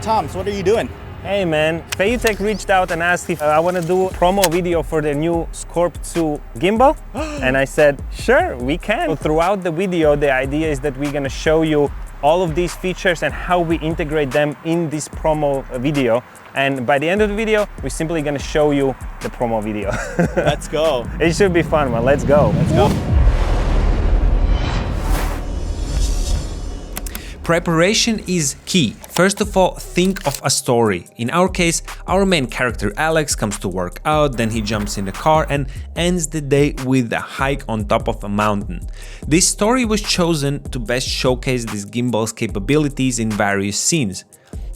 Toms, what are you doing? Hey man, FEIYU reached out and asked if I want to do a promo video for the new SCORP 2 gimbal. And I said, sure, we can. So throughout the video, the idea is that we're going to show you all of these features and how we integrate them in this promo video. And by the end of the video, we're simply going to show you the promo video. Let's go. It should be fun, man. Let's go. Let's go. Preparation is key. First of all, think of a story. In our case, our main character Alex comes to work out, then he jumps in the car and ends the day with a hike on top of a mountain. This story was chosen to best showcase this gimbal's capabilities in various scenes.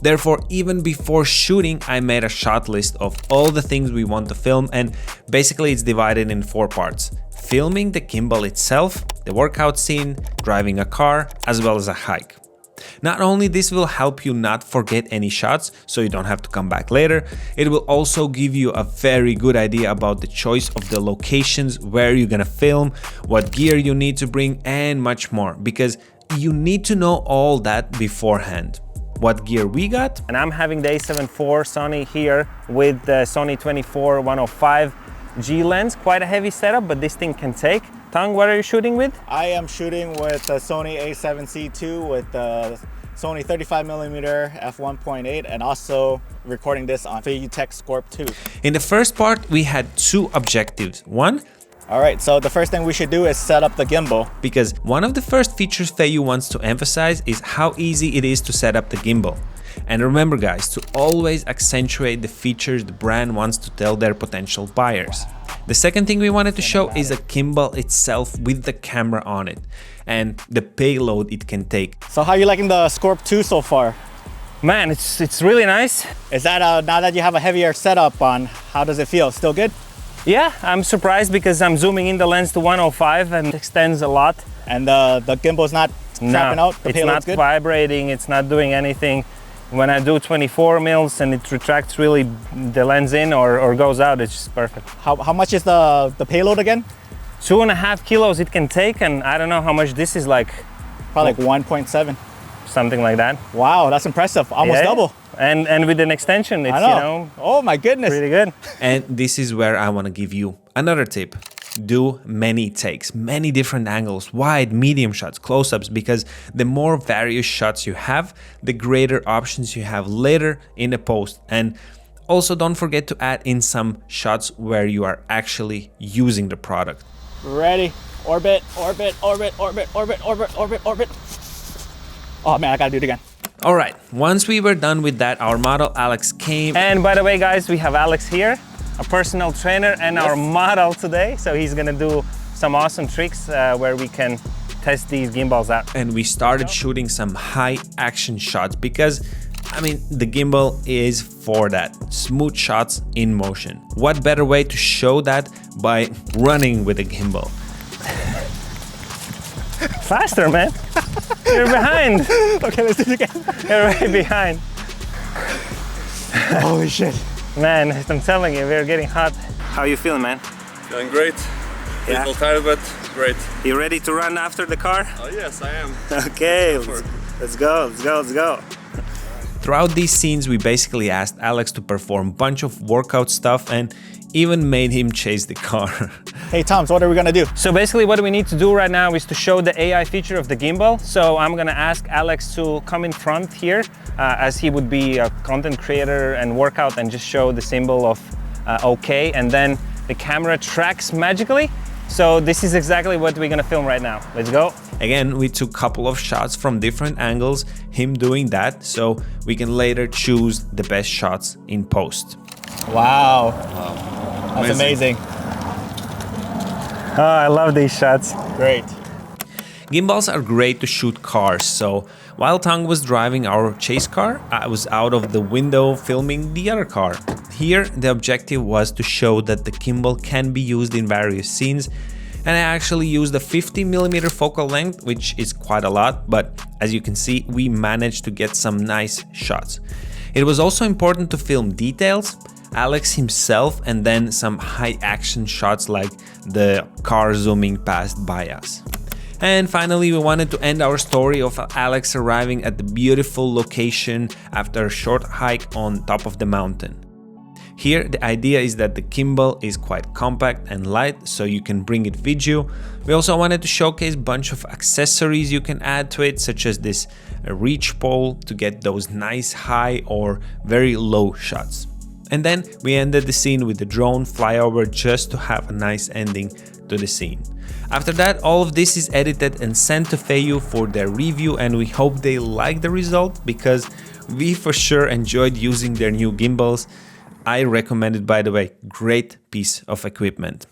Therefore, even before shooting, I made a shot list of all the things we want to film, and basically it's divided in 4 parts. Filming the gimbal itself, the workout scene, driving a car, as well as a hike. Not only this will help you not forget any shots, so you don't have to come back later, it will also give you a very good idea about the choice of the locations, where you're gonna film, what gear you need to bring, and much more, because you need to know all that beforehand. What gear we got? And I'm having the A7 IV Sony here with the Sony 24-105 G lens. Quite a heavy setup, but this thing can take. Tang, what are you shooting with? I am shooting with the Sony A7C II with the Sony 35mm f1.8 and also recording this on FEIYU SCORP 2. In the first part, we had 2 objectives. One, Alright, so the first thing we should do is set up the gimbal. because one of the first features FEIYU wants to emphasize is how easy it is to set up the gimbal. And remember guys, to always accentuate the features the brand wants to tell their potential buyers. The second thing we wanted to show is a gimbal itself with the camera on it and the payload it can take. So how are you liking the SCORP 2 so far? Man, it's really nice. Is that now that you have a heavier setup on, how does it feel? Still good? Yeah, I'm surprised because I'm zooming in the lens to 105 and it extends a lot. And the gimbal's not trapping out? The it's payload's not good? vibrating, it's not doing anything. When I do 24 mils and it retracts really the lens in or goes out, it's just perfect. How much is the payload again? 2.5 kilos it can take, and I don't know how much this is, like Probably like 1.7. something like that. Wow, that's impressive. Almost Yeah. double. And with an extension, it's, I know. Oh my goodness. pretty good. And this is where I want to give you another tip. Do many takes, many different angles, wide, medium shots, close-ups, because the more various shots you have, the greater options you have later in the post. And also don't forget to add in some shots where you are actually using the product. Ready. Orbit, orbit, orbit, orbit, orbit, orbit, orbit, orbit. Oh man, I gotta do it again. All right, once we were done with that, our model Alex came. And by the way, guys, we have Alex here, a personal trainer and our model today. So he's gonna do some awesome tricks where we can test these gimbals out. And we started shooting some high action shots because, I mean, the gimbal is for that. Smooth shots in motion. What better way to show that by running with a gimbal? Faster, man. You're behind. Okay, let's do it again. You're right behind. Holy shit. Man, I'm telling you, we're getting hot. How you feeling, man? Feeling great. Yeah. A little tired, but great. You ready to run after the car? Oh yes, I am. Okay, let's go. Throughout these scenes, we basically asked Alex to perform a bunch of workout stuff and even made him chase the car. Hey Toms, what are we gonna do? So basically what we need to do right now is to show the AI feature of the gimbal. So I'm gonna ask Alex to come in front here as he would be a content creator and workout and just show the symbol of OK, and then the camera tracks magically. So this is exactly what we're gonna film right now. Let's go. Again, we took a couple of shots from different angles, him doing that, so we can later choose the best shots in post. Wow. That's amazing. Oh, I love these shots. Great. Gimbals are great to shoot cars, so while Tang was driving our chase car, I was out of the window filming the other car. Here, the objective was to show that the gimbal can be used in various scenes, and I actually used a 50mm focal length, which is quite a lot, but as you can see, we managed to get some nice shots. It was also important to film details, Alex himself, and then some high action shots like the car zooming past by us. And finally, we wanted to end our story of Alex arriving at the beautiful location after a short hike on top of the mountain. Here, the idea is that the gimbal is quite compact and light, so you can bring it with you. We also wanted to showcase a bunch of accessories you can add to it, such as this reach pole to get those nice high or very low shots. And then we ended the scene with the drone flyover just to have a nice ending to the scene. After that, all of this is edited and sent to FEIYU for their review, and we hope they like the result because we for sure enjoyed using their new gimbals. I recommend it, by the way, great piece of equipment.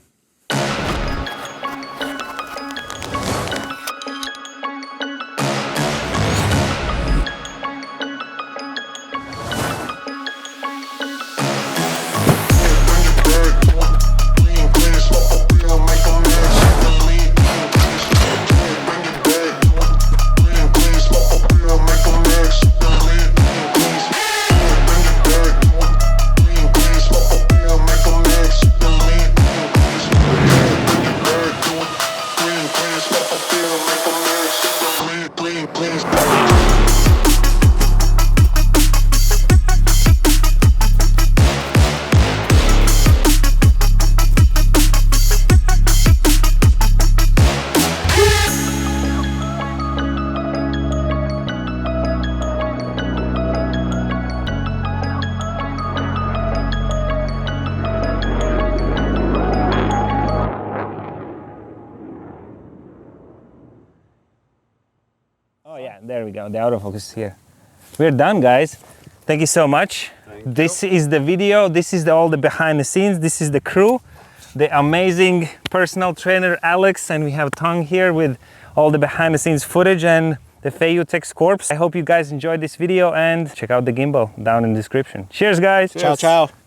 Oh yeah, there we go, the autofocus is here. We're done, guys. Thank you so much. This is the video, this is all the behind the scenes, this is the crew, the amazing personal trainer Alex, and we have Tong here with all the behind the scenes footage and the FEIYU Tech SCORP. I hope you guys enjoyed this video and check out the gimbal down in the description. Cheers, guys. Ciao, ciao.